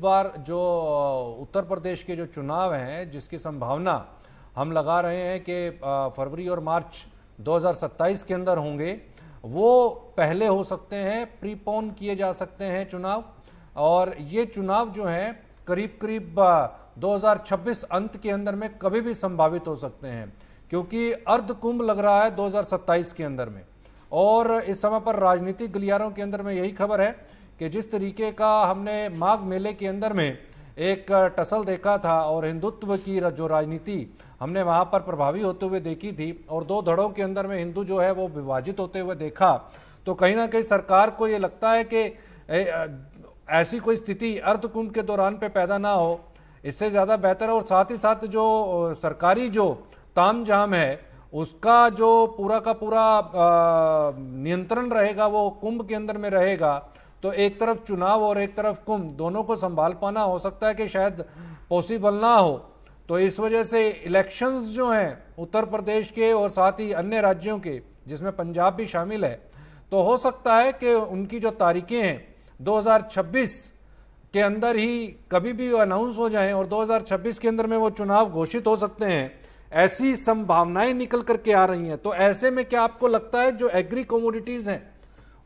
बार जो उत्तर प्रदेश के जो चुनाव हैं जिसकी संभावना हम लगा रहे हैं कि फरवरी और मार्च 2027 के अंदर होंगे, वो पहले हो सकते हैं, प्रीपोन किए जा सकते हैं चुनाव। और ये चुनाव जो हैं करीब करीब 2026 अंत के अंदर में कभी भी संभावित हो सकते हैं, क्योंकि अर्ध कुंभ लग रहा है 2027 के अंदर में। और इस समय पर राजनीतिक गलियारों के अंदर में यही खबर है कि जिस तरीके का हमने माघ मेले के अंदर में एक टसल देखा था और हिंदुत्व की जो राजनीति हमने वहाँ पर प्रभावी होते हुए देखी थी और दो धड़ों के अंदर में हिंदू जो है वो विभाजित होते हुए देखा, तो कहीं ना कहीं सरकार को ये लगता है कि ऐसी कोई स्थिति अर्धकुंभ के दौरान पे पैदा ना हो, इससे ज़्यादा बेहतर है। और साथ ही साथ जो सरकारी जो तामझाम है उसका जो पूरा का पूरा नियंत्रण रहेगा वो कुंभ के अंदर में रहेगा, तो एक तरफ चुनाव और एक तरफ कुंभ दोनों को संभाल पाना हो सकता है कि शायद पॉसिबल ना हो। तो इस वजह से इलेक्शंस जो हैं उत्तर प्रदेश के और साथ ही अन्य राज्यों के जिसमें पंजाब भी शामिल है, तो हो सकता है कि उनकी जो तारीखें हैं 2026 के अंदर ही कभी भी अनाउंस हो जाएं और 2026 के अंदर में वो चुनाव घोषित हो सकते हैं, ऐसी संभावनाएं निकल करके आ रही हैं। तो ऐसे में क्या आपको लगता है जो एग्री कमोडिटीज हैं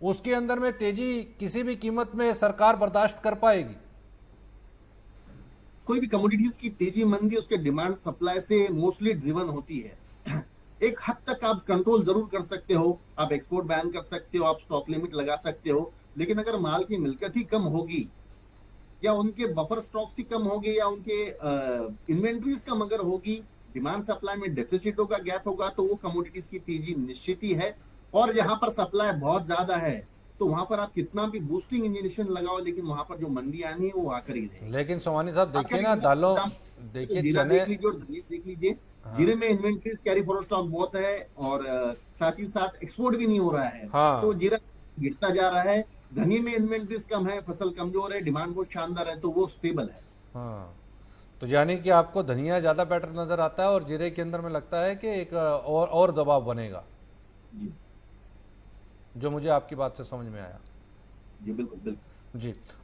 उसके अंदर में तेजी किसी भी कीमत में सरकार बर्दाश्त कर पाएगी? कोई भी कमोडिटीज की तेजी मंदी उसके डिमांड सप्लाई से मोस्टली ड्रिवन होती है। एक हद तक आप कंट्रोल जरूर कर सकते हो, आप एक्सपोर्ट बैन कर सकते हो, आप स्टॉक लिमिट लगा सकते हो, लेकिन अगर माल की मिल्कत ही कम होगी या उनके बफर स्टॉक्स ही कम होंगे या उनके इन्वेंट्रीज कम अगर होगी, डिमांड सप्लाई में डेफिसिट होगा, गैप होगा, तो वो कमोडिटीज की तेजी निश्चित ही है। और जहां पर सप्लाई बहुत ज्यादा है तो वहां पर आप कितना भी बूस्टिंग इंजेक्शन लगाओ, लेकिन वहां पर जो मंदी आनी है वो आकर ही रहेगी। लेकिन सोमानी साहब आपका देखिए ना, दालों, तो देखिए जीरा चने। देख लीजिए और धनिया देख लीजिए। हाँ जीरे में इन्वेंट्रीज कैरी फॉरवर्ड स्टॉक बहुत है और साथ ही साथ एक्सपोर्ट भी नहीं हो रहा है, तो हाँ जीरा गिरता जा रहा है। धनिया में इन्वेंट्रीज कम है, फसल कमजोर है, डिमांड बहुत शानदार है, तो वो स्टेबल है। हाँ। तो यानी कि आपको धनिया ज़्यादा बेटर नज़र आता है और जीरे के अंदर में लगता है कि एक और दबाव बनेगा, जी जो मुझे आपकी बात से समझ में आया। जी बिल्कुल बिल्कुल। जी।